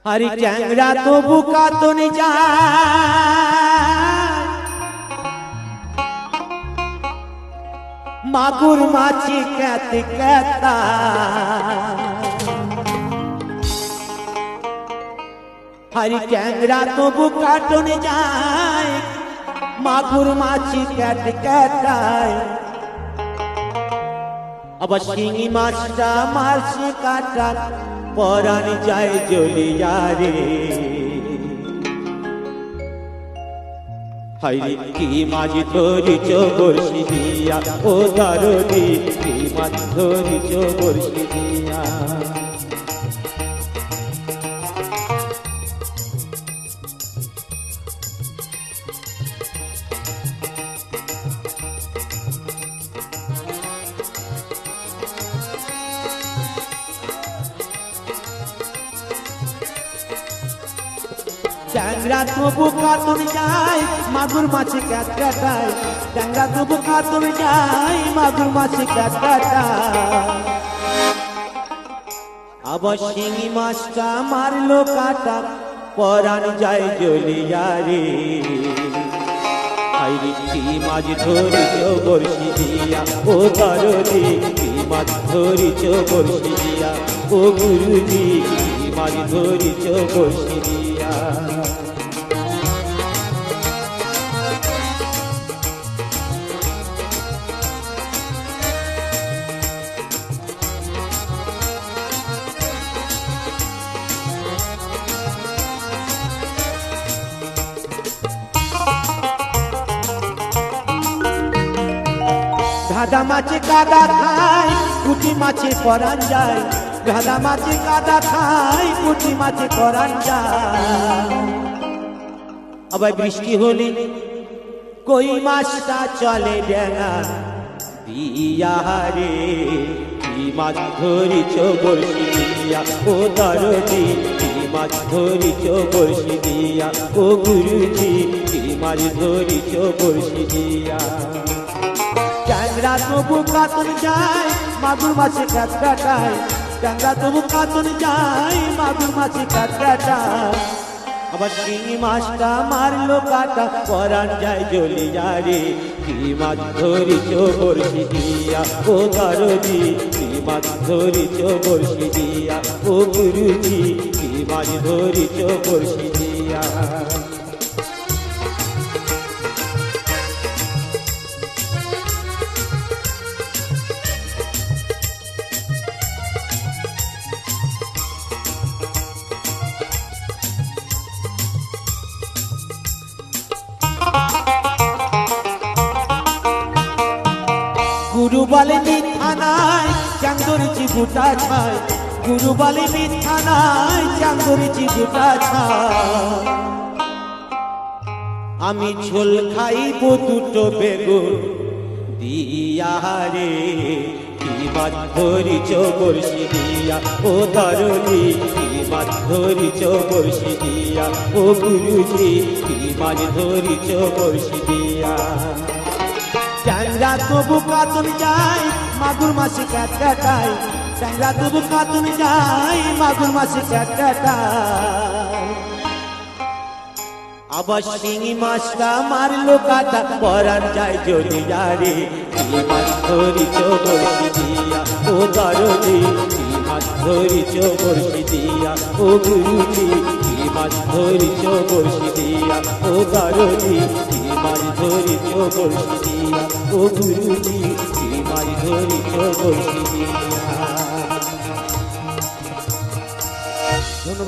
हरी चैंगरा तो बुका तो नहीं যায় মাগুর মাছি कहते कहता हरी चैंगरा तो बुका तो नहीं যায় মাগুর মাছি कहते कहता अब শিঙি মাছটা মারছে কাটা পরাণ যায় জ্বলিয়া রে হাইরে কি মাছ ধরিছ বর্ষি দিয়া ও দারুণী কি মাছ ধরিছ বর্ষি দিয়া ট্যাংরা তবু কাতন যায় মাগুর মাছে ক্যাট কাটায় ট্যাংরা তবু কাতন যায় মাগুর মাছে ক্যাট কাটায় আবার শিঙি মাছটা মারলো কাটা পরাণ যায় জ্বলিয়া রে হাইরে কি মাছ ধরিছ বর্ষি দিয়া ও দারুণী কি মাছ ধরিছ বর্ষি দিয়া ও গুরুজি কি মাছ ধরিছ বর্ষি দিয়া গাদা মাছে কাদা খায় পুঁটি মাছে পরাণ যায় গাদা মাছে কাদা খায় পুঁটি মাছে পরাণ যায় আবার বৃষ্টি হলে কই মাছটা চলে ডেঙা দিয়া রে কি মাছ ধরিছ বর্ষি দিয়া ও দারুণী কি মাছ ধরিছ বর্ষি দিয়া ও গুরুজি কি মাছ ধরিছ বর্ষি দিয়া ট্যাংরা তবু কাতন যায় মাগুর মাছে ক্যাট কাটায় ট্যাংরা তবু কাতন যায় মাগুর মাছে ক্যাট কাটায় আবার শিঙি মাছটা মারলো কাটা পরাণ যায় জ্বলিয়া রে কি মাছ ধরিছ বর্ষি দিয়া ও দারুণী কি মাছ ধরিছ বর্ষি দিয়া ও গুরুজি কি মাছ ধরিছ বর্ষি দিয়া গুরু বলে মিথ্যা নাই চাঁদরিছি গোটা ছায় গুরু বলে মিথ্যা নাই চাঁদরিছি গোটা ছায় আমি ঝোল খাইব দুটো বেগুন দিয়া রে কি মাছ ধরিছ বর্ষি দিয়া ও দারুণী কি মাছ ধরিছ বর্ষি দিয়া ও গুরুজি কি মাছ ধরিছ বর্ষি দিয়া ট্যাংরা তবু কাতন যায় মাগুর মাছে ক্যাট কাটায় ট্যাংরা তবু কাতন যায় মাগুর মাছে ক্যাট কাটায় আবার শিঙি মাছটা মারলো কাটা পরাণ যায় জ্বলিয়া রে কি মাছ ধরিছ বর্ষি দিয়া ও দারুণী কি মাছ ধরিছ বর্ষি দিয়া ও গুরুজি কি মাছ ধরিছ বর্ষি দিয়া ও দারুণী কি মাছ ধরিছ বর্ষি দিয়া ও গুরুজি কি মাছ ধরিছ বর্ষি দিয়া